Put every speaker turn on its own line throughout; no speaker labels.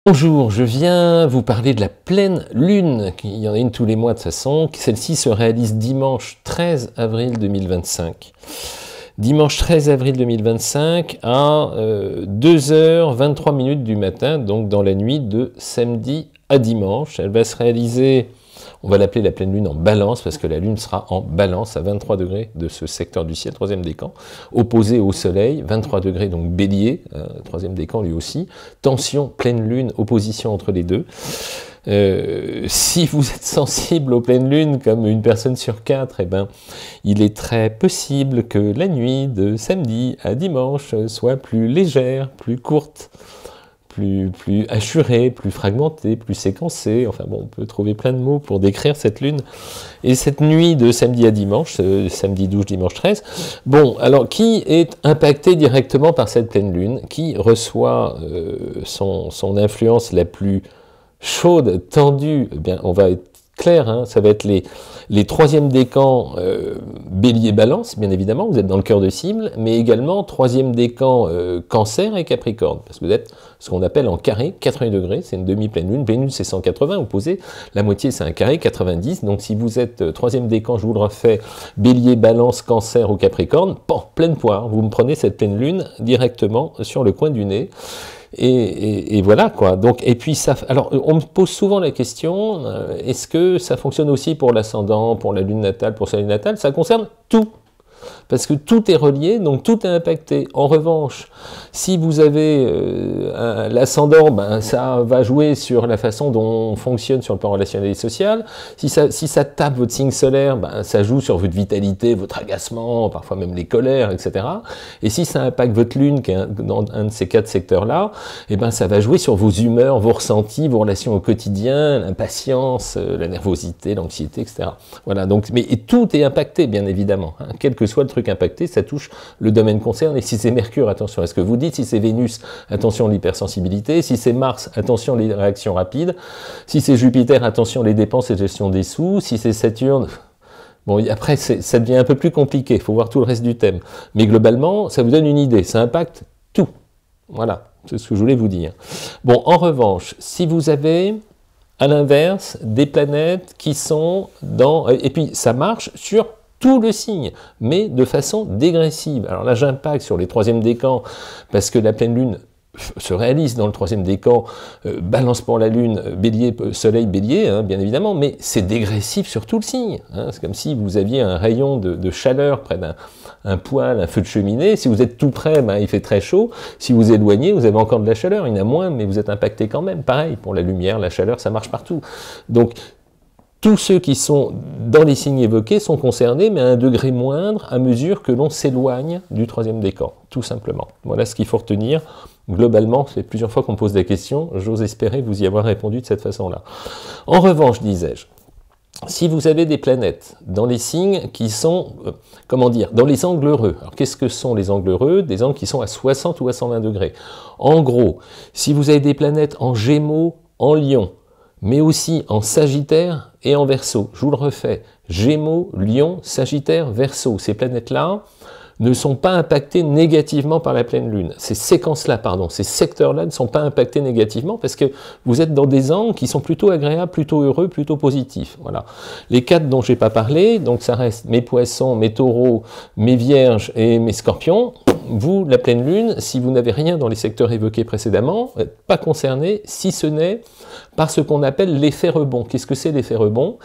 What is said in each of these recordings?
Bonjour, je viens vous parler de la pleine lune, il y en a une tous les mois de toute façon, celle-ci se réalise dimanche 13 avril 2025. Dimanche 13 avril 2025 à 2h23 du matin, donc dans la nuit de samedi à dimanche. Elle va se réaliser, on va l'appeler la pleine lune en balance, parce que la lune sera en balance à 23 degrés de ce secteur du ciel, troisième décan, opposé au soleil, 23 degrés, donc bélier, troisième décan lui aussi, tension, pleine lune, opposition entre les deux. Si vous êtes sensible aux pleines lunes, comme une personne sur 4, eh ben, il est très possible que la nuit de samedi à dimanche soit plus légère, plus courte, plus assurée, plus fragmentée, plus séquencée. Enfin bon, on peut trouver plein de mots pour décrire cette lune. Et cette nuit de samedi à dimanche, samedi 12, dimanche 13, bon, alors qui est impacté directement par cette pleine lune, qui reçoit son influence la plus chaude, tendue, eh bien, on va être clair, hein, ça va être les troisièmes décans bélier balance, bien évidemment, vous êtes dans le cœur de cible, mais également troisième décan cancer et capricorne, parce que vous êtes ce qu'on appelle en carré, 80 degrés, c'est une demi-pleine lune, pleine lune c'est 180, opposé, la moitié c'est un carré, 90, donc si vous êtes troisième décan, je vous le refais, bélier, balance, cancer ou capricorne, bon, pleine poire, vous me prenez cette pleine lune directement sur le coin du nez. Et voilà quoi. Donc, et puis ça, alors on me pose souvent la question, est-ce que ça fonctionne aussi pour l'ascendant, pour la lune natale, pour sa lune natale? Ça concerne tout. Parce que tout est relié, donc tout est impacté. En revanche, si vous avez l'ascendant, ben, ça va jouer sur la façon dont on fonctionne sur le plan relationnel et social. Si ça tape votre signe solaire, ben, ça joue sur votre vitalité, votre agacement, parfois même les colères, etc. Et si ça impacte votre lune, qui est dans un de ces quatre secteurs-là, eh ben, ça va jouer sur vos humeurs, vos ressentis, vos relations au quotidien, l'impatience, la nervosité, l'anxiété, etc. Voilà, donc, et tout est impacté, bien évidemment, hein, quel que soit le truc impacté, ça touche le domaine concerné. Si c'est Mercure, attention à ce que vous dites. Si c'est Vénus, attention à l'hypersensibilité. Si c'est Mars, attention les réactions rapides. Si c'est Jupiter, attention les dépenses et gestion des sous. Si c'est Saturne, bon, après, ça devient un peu plus compliqué. Il faut voir tout le reste du thème. Mais globalement, ça vous donne une idée. Ça impacte tout. Voilà, c'est ce que je voulais vous dire. Bon, en revanche, si vous avez, à l'inverse, des planètes qui sont dans... Et puis, ça marche sur tout le signe, mais de façon dégressive. Alors là, j'impacte sur les troisièmes décans, parce que la pleine lune se réalise dans le troisième décan, balance pour la lune, bélier, soleil, bélier, hein, bien évidemment, mais c'est dégressif sur tout le signe. Hein, c'est comme si vous aviez un rayon de chaleur près d'un poêle, un feu de cheminée. Si vous êtes tout près, ben, il fait très chaud. Si vous éloignez, vous avez encore de la chaleur. Il y en a moins, mais vous êtes impacté quand même. Pareil, pour la lumière, la chaleur, ça marche partout. Donc, tous ceux qui sont dans les signes évoqués sont concernés, mais à un degré moindre, à mesure que l'on s'éloigne du troisième décan, tout simplement. Voilà ce qu'il faut retenir. Globalement, c'est plusieurs fois qu'on me pose des questions, j'ose espérer vous y avoir répondu de cette façon-là. En revanche, disais-je, si vous avez des planètes dans les signes qui sont, comment dire, dans les angles heureux. Alors qu'est-ce que sont les angles heureux? Des angles qui sont à 60 ou à 120 degrés. En gros, si vous avez des planètes en Gémeaux, en Lion, mais aussi en Sagittaire et en Verseau. Je vous le refais, Gémeaux, Lion, Sagittaire, Verseau. Ces planètes-là ne sont pas impactées négativement par la pleine lune. Ces séquences-là, pardon, ces secteurs-là ne sont pas impactés négativement parce que vous êtes dans des angles qui sont plutôt agréables, plutôt heureux, plutôt positifs. Voilà. Les quatre dont je n'ai pas parlé, donc ça reste mes poissons, mes taureaux, mes vierges et mes scorpions. Vous, la pleine lune, si vous n'avez rien dans les secteurs évoqués précédemment, vous n'êtes pas concerné, si ce n'est par ce qu'on appelle l'effet rebond. Qu'est-ce que c'est l'effet rebond?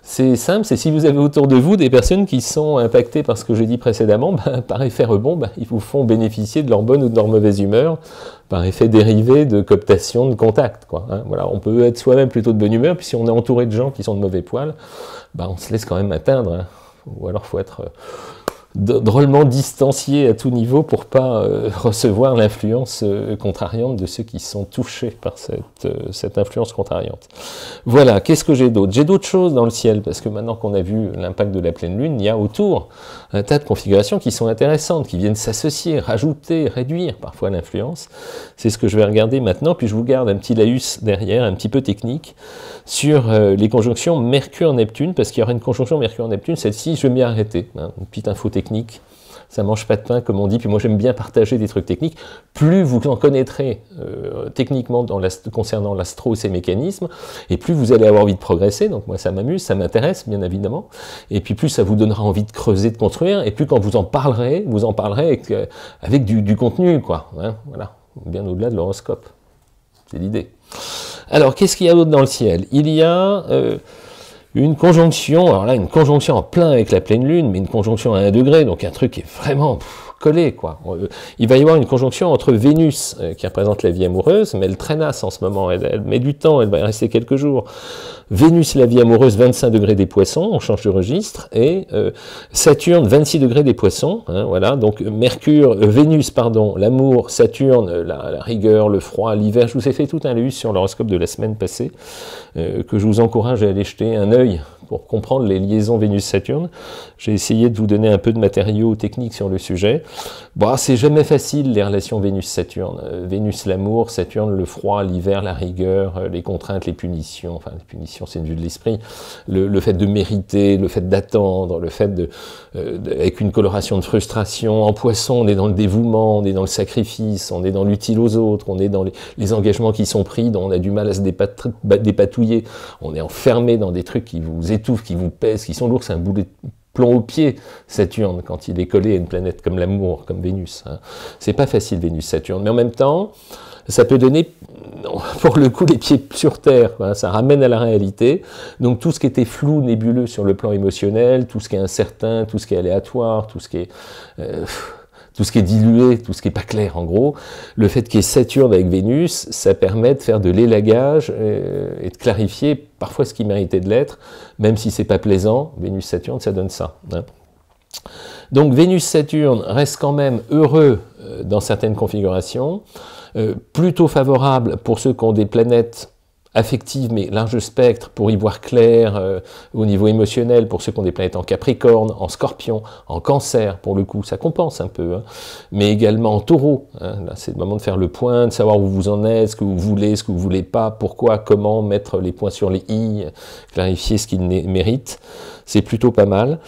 C'est simple, c'est si vous avez autour de vous des personnes qui sont impactées par ce que j'ai dit précédemment, ben, par effet rebond, ben, ils vous font bénéficier de leur bonne ou de leur mauvaise humeur, par effet dérivé de cooptation, de contact, quoi, hein. Voilà, on peut être soi-même plutôt de bonne humeur, puis si on est entouré de gens qui sont de mauvais poil, ben, on se laisse quand même atteindre, hein. Ou alors il faut être drôlement distancié à tout niveau pour pas recevoir l'influence contrariante de ceux qui sont touchés par cette influence contrariante. Voilà, qu'est-ce que j'ai d'autre? J'ai d'autres choses dans le ciel, parce que maintenant qu'on a vu l'impact de la pleine lune, il y a autour un tas de configurations qui sont intéressantes, qui viennent s'associer, rajouter, réduire parfois l'influence. C'est ce que je vais regarder maintenant, puis je vous garde un petit laïus derrière, un petit peu technique, sur les conjonctions Mercure-Neptune, parce qu'il y aura une conjonction Mercure-Neptune, celle-ci, je vais m'y arrêter, hein, une petite info technique. ça mange pas de pain, comme on dit. Puis moi, j'aime bien partager des trucs techniques. Plus vous en connaîtrez techniquement concernant l'astro et ses mécanismes, et plus vous allez avoir envie de progresser. Donc moi, ça m'amuse, ça m'intéresse, bien évidemment. Et puis plus ça vous donnera envie de creuser, de construire. Et puis quand vous en parlerez avec du contenu, quoi. Hein, voilà, bien au-delà de l'horoscope. C'est l'idée. Alors, qu'est-ce qu'il y a d'autre dans le ciel? Il y a une conjonction, alors là, une conjonction en plein avec la pleine lune, mais une conjonction à 1 degré, donc un truc qui est vraiment collé, quoi. Il va y avoir une conjonction entre Vénus, qui représente la vie amoureuse, mais elle traînasse en ce moment, elle met du temps, elle va y rester quelques jours. Vénus, la vie amoureuse, 25 degrés des poissons, on change de registre, et Saturne, 26 degrés des poissons, hein, voilà, donc Vénus, pardon, l'amour, Saturne, la rigueur, le froid, l'hiver. Je vous ai fait tout un laïus sur l'horoscope de la semaine passée, que je vous encourage à aller jeter un œil pour comprendre les liaisons Vénus-Saturne. J'ai essayé de vous donner un peu de matériaux techniques sur le sujet. Bon, c'est jamais facile, les relations Vénus-Saturne. Vénus, l'amour, Saturne, le froid, l'hiver, la rigueur, les contraintes, les punitions. Enfin, les punitions, c'est une vue de l'esprit. Le fait de mériter, le fait d'attendre, le fait avec une coloration de frustration. En Poisson, on est dans le dévouement, on est dans le sacrifice, on est dans l'utile aux autres, on est dans les engagements qui sont pris, dont on a du mal à se dépatouiller. On est enfermé dans des trucs qui vous étouffent, qui vous pèsent, qui sont lourds. C'est un boulet de plomb au pied, Saturne, quand il est collé à une planète comme l'amour, comme Vénus. Hein. C'est pas facile, Vénus-Saturne, mais en même temps, ça peut donner, pour le coup, les pieds sur terre, hein. Ça ramène à la réalité. Donc tout ce qui était flou, nébuleux sur le plan émotionnel, tout ce qui est incertain, tout ce qui est aléatoire, tout ce qui est dilué, tout ce qui n'est pas clair en gros, le fait qu'il y ait Saturne avec Vénus, ça permet de faire de l'élagage et de clarifier parfois ce qui méritait de l'être, même si c'est pas plaisant. Vénus-Saturne, ça donne ça. Hein. Donc Vénus-Saturne reste quand même heureux dans certaines configurations, plutôt favorable pour ceux qui ont des planètes affective, mais large spectre, pour y voir clair au niveau émotionnel, pour ceux qui ont des planètes en Capricorne, en Scorpion, en Cancer, pour le coup, ça compense un peu, hein. Mais également en Taureau, hein. Là c'est le moment de faire le point, de savoir où vous en êtes, ce que vous voulez pas, pourquoi, comment, mettre les points sur les i, clarifier ce qu'ils méritent. C'est plutôt pas mal.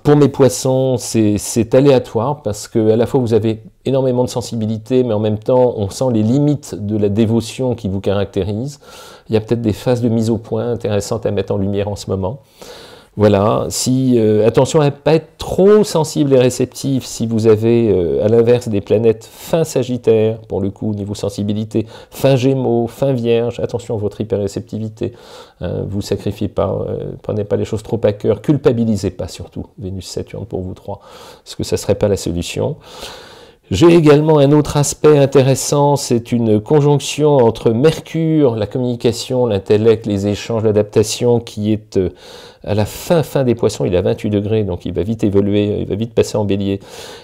Pour mes poissons, c'est aléatoire, parce que à la fois vous avez énormément de sensibilité, mais en même temps, on sent les limites de la dévotion qui vous caractérise. Il y a peut-être des phases de mise au point intéressantes à mettre en lumière en ce moment. Voilà, attention à ne pas être trop sensible et réceptif si vous avez, à l'inverse, des planètes fin Sagittaire, pour le coup, niveau sensibilité, fin Gémeaux, fin Vierge, attention à votre hyperréceptivité, vous sacrifiez pas, prenez pas les choses trop à cœur, culpabilisez pas surtout, Vénus-Saturne pour vous trois, parce que ça ne serait pas la solution. J'ai également un autre aspect intéressant, c'est une conjonction entre Mercure, la communication, l'intellect, les échanges, l'adaptation, qui est à la fin des poissons, il est à 28 degrés, donc il va vite évoluer, il va vite passer en bélier,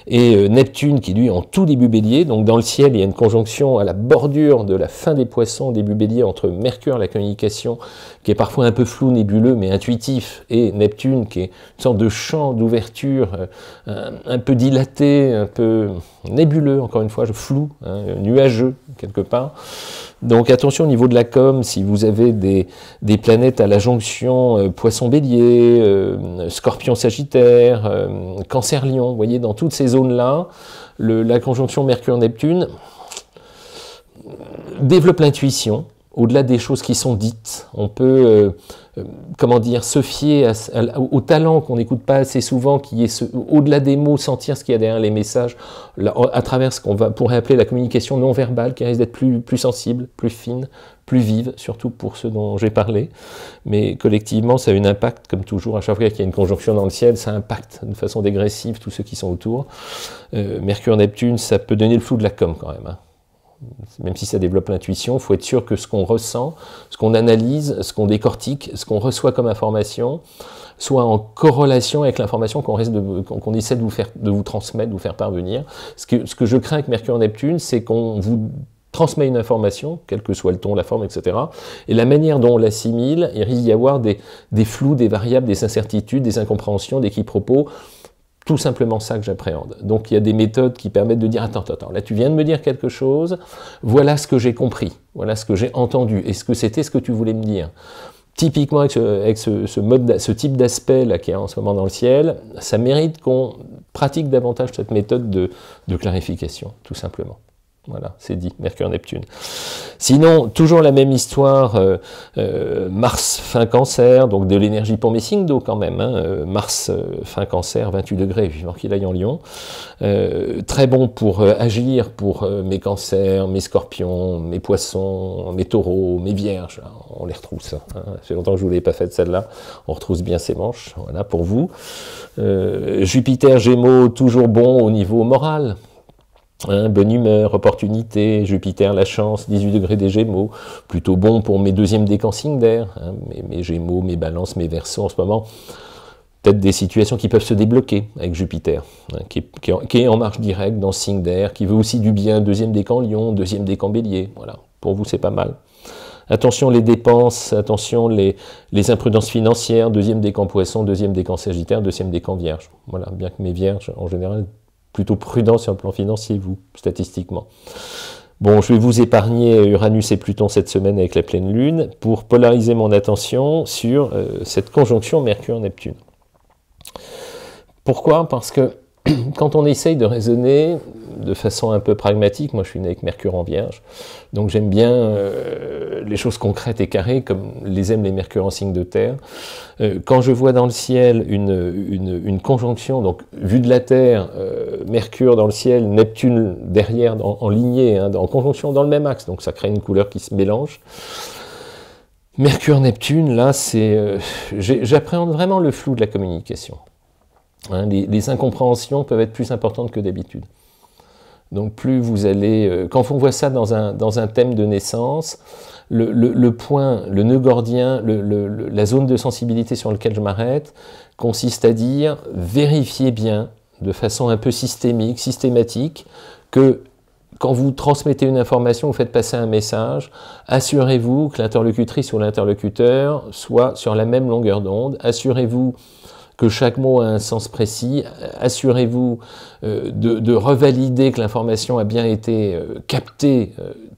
et Neptune qui lui est en tout début bélier, donc dans le ciel il y a une conjonction à la bordure de la fin des poissons, début bélier, entre Mercure, la communication, qui est parfois un peu flou, nébuleux, mais intuitif, et Neptune qui est une sorte de champ d'ouverture, un peu dilaté, un peu nébuleux, encore une fois, flou, hein, nuageux, quelque part. Donc attention au niveau de la com, si vous avez des planètes à la jonction Poisson-Bélier, Scorpion-Sagittaire, Cancer-Lion, vous voyez, dans toutes ces zones-là, la conjonction Mercure-Neptune développe l'intuition, au-delà des choses qui sont dites. On peut, comment dire, se fier au talent qu'on n'écoute pas assez souvent, qui est au-delà des mots, sentir ce qu'il y a derrière les messages, à travers ce qu'on pourrait appeler la communication non verbale, qui risque d'être plus sensible, plus fine, plus vive, surtout pour ceux dont j'ai parlé. Mais collectivement, ça a un impact, comme toujours, à chaque fois qu'il y a une conjonction dans le ciel, ça impacte de façon dégressive tous ceux qui sont autour. Mercure-Neptune, ça peut donner le flou de la com quand même, hein. Même si ça développe l'intuition, il faut être sûr que ce qu'on ressent, ce qu'on analyse, ce qu'on décortique, ce qu'on reçoit comme information, soit en corrélation avec l'information qu'on essaie de vous transmettre, de vous faire parvenir. Ce que je crains avec Mercure-Neptune, c'est qu'on vous transmet une information, quel que soit le ton, la forme, etc. Et la manière dont on l'assimile, il risque d'y avoir des flous, des variables, des incertitudes, des incompréhensions, des quiproquos. Tout simplement ça que j'appréhende. Donc il y a des méthodes qui permettent de dire « Attends, là tu viens de me dire quelque chose, voilà ce que j'ai compris, voilà ce que j'ai entendu, est-ce que c'était ce que tu voulais me dire ?» Typiquement avec ce type d'aspect là qui est en ce moment dans le ciel, ça mérite qu'on pratique davantage cette méthode de clarification, tout simplement. Voilà, c'est dit, Mercure-Neptune. Sinon, toujours la même histoire, Mars fin Cancer, donc de l'énergie pour mes signes d'eau quand même, hein, Mars fin Cancer, 28 degrés, vivant qu'il aille en Lion. Très bon pour agir pour mes cancers, mes scorpions, mes poissons, mes taureaux, mes vierges. On les retrousse, hein. Ça fait longtemps que je ne vous l'ai pas faite celle-là. On retrousse bien ses manches, voilà, pour vous. Jupiter, Gémeaux, toujours bon au niveau moral. Hein, bonne humeur, opportunité, Jupiter, la chance, 18 degrés des Gémeaux, plutôt bon pour mes deuxièmes décans signes d'air, hein, mes Gémeaux, mes Balances, mes Verseaux en ce moment. Peut-être des situations qui peuvent se débloquer avec Jupiter, hein, qui est en marche directe dans ce signe d'air, qui veut aussi du bien, deuxième décan Lion, deuxième décan Bélier, voilà, pour vous c'est pas mal. Attention les dépenses, attention les imprudences financières, deuxième décan Poisson, deuxième décan Sagittaire, deuxième décan Vierge. Voilà, bien que mes Vierges, en général, plutôt prudent sur le plan financier, vous, statistiquement. Bon, je vais vous épargner Uranus et Pluton cette semaine avec la pleine lune pour polariser mon attention sur cette conjonction Mercure-Neptune. Pourquoi? Parce que quand on essaye de raisonner de façon un peu pragmatique, moi je suis né avec Mercure en Vierge, donc j'aime bien les choses concrètes et carrées, comme les aiment les Mercure en signe de terre. Quand je vois dans le ciel une conjonction, donc vue de la Terre, Mercure dans le ciel, Neptune derrière, en lignée, hein, en conjonction dans le même axe, donc ça crée une couleur qui se mélange. Mercure-Neptune, là, j'appréhende vraiment le flou de la communication. Hein, les incompréhensions peuvent être plus importantes que d'habitude. Donc plus vous allez... quand on voit ça dans un thème de naissance, le point, le nœud gordien, la zone de sensibilité sur laquelle je m'arrête, consiste à dire, vérifiez bien, de façon un peu systématique, que quand vous transmettez une information, vous faites passer un message, assurez-vous que l'interlocutrice ou l'interlocuteur soit sur la même longueur d'onde, assurez-vous que chaque mot a un sens précis, assurez-vous de revalider que l'information a bien été captée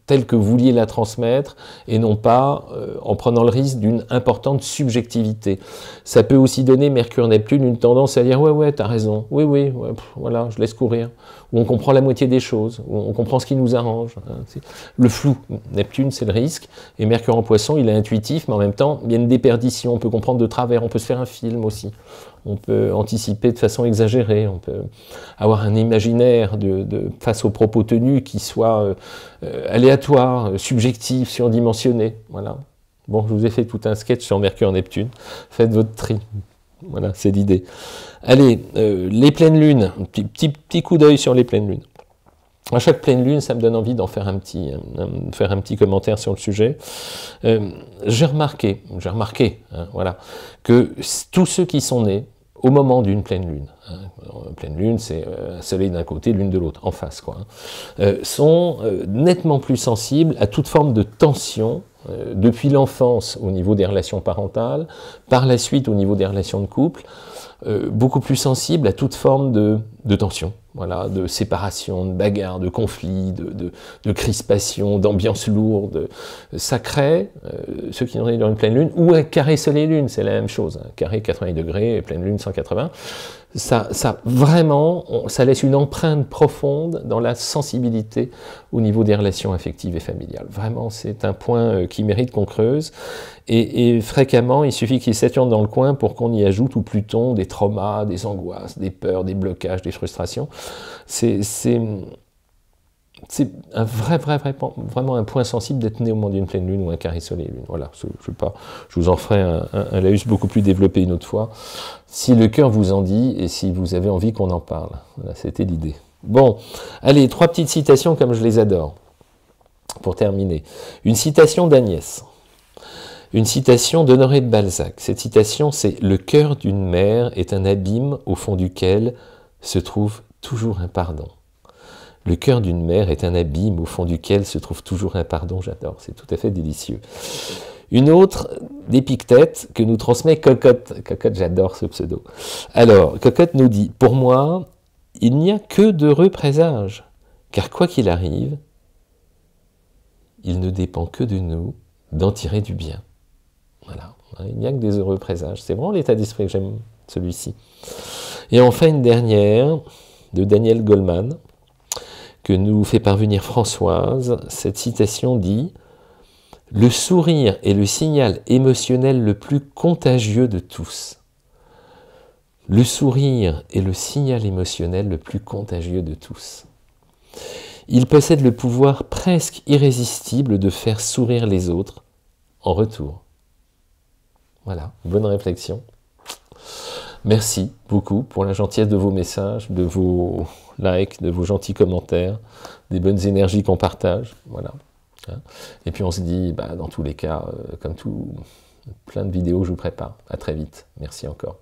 telle que vous vouliez la transmettre, et non pas en prenant le risque d'une importante subjectivité. Ça peut aussi donner, Mercure-Neptune, une tendance à dire « ouais, t'as raison, oui, ouais, voilà, je laisse courir », où on comprend la moitié des choses, où on comprend ce qui nous arrange. Le flou, Neptune, c'est le risque, et Mercure en Poisson, il est intuitif, mais en même temps, il y a une déperdition, on peut comprendre de travers, on peut se faire un film aussi. On peut anticiper de façon exagérée, on peut avoir un imaginaire face aux propos tenus qui soit aléatoire, subjectif, surdimensionné. Voilà. Bon, je vous ai fait tout un sketch sur Mercure-Neptune. Faites votre tri. Voilà, c'est l'idée. Allez, les pleines lunes. Petit coup d'œil sur les pleines lunes. À chaque pleine lune, ça me donne envie d'en faire un petit commentaire sur le sujet. J'ai remarqué, hein, voilà, que tous ceux qui sont nés au moment d'une pleine lune, hein, pleine lune, c'est soleil d'un côté, lune de l'autre, en face, quoi, hein, sont nettement plus sensibles à toute forme de tension, depuis l'enfance au niveau des relations parentales, par la suite au niveau des relations de couple, beaucoup plus sensibles à toute forme de tension. Voilà, de séparation, de bagarre, de conflit, de crispation, d'ambiance lourde. Ça crée, ceux qui sont nés dans une pleine lune, ou un carré soleil-lune, c'est la même chose. Un carré 80 degrés, pleine lune 180. Ça vraiment, ça laisse une empreinte profonde dans la sensibilité au niveau des relations affectives et familiales. Vraiment, c'est un point qui mérite qu'on creuse. Et fréquemment, il suffit qu'il y ait Saturne dans le coin pour qu'on y ajoute, ou Pluton, des traumas, des angoisses, des peurs, des blocages, des frustrations. C'est vraiment un point sensible d'être né au moment d'une pleine lune ou un carré soleil-lune. Voilà, je vous en ferai un laïus beaucoup plus développé une autre fois, si le cœur vous en dit et si vous avez envie qu'on en parle. Voilà, c'était l'idée. Bon, allez, 3 petites citations comme je les adore, pour terminer. Une citation d'Agnès. Une citation d'Honoré de Balzac. Cette citation, c'est « Le cœur d'une mère est un abîme au fond duquel se trouve toujours un pardon. » Le cœur d'une mère est un abîme au fond duquel se trouve toujours un pardon. J'adore, c'est tout à fait délicieux. Une autre d'Épictète que nous transmet Cocotte. Cocotte, j'adore ce pseudo. Alors, Cocotte nous dit « Pour moi, il n'y a que d'heureux présages, car quoi qu'il arrive, il ne dépend que de nous d'en tirer du bien. » Voilà, il n'y a que des heureux présages. C'est vraiment l'état d'esprit que j'aime, celui-ci. Et enfin une dernière, de Daniel Goleman, que nous fait parvenir Françoise. Cette citation dit « Le sourire est le signal émotionnel le plus contagieux de tous. » Le sourire est le signal émotionnel le plus contagieux de tous. Il possède le pouvoir presque irrésistible de faire sourire les autres en retour. Voilà, bonne réflexion. Merci beaucoup pour la gentillesse de vos messages, de vos likes, de vos gentils commentaires, des bonnes énergies qu'on partage. Voilà. Et puis on se dit, dans tous les cas, comme tout, plein de vidéos je vous prépare. À très vite. Merci encore.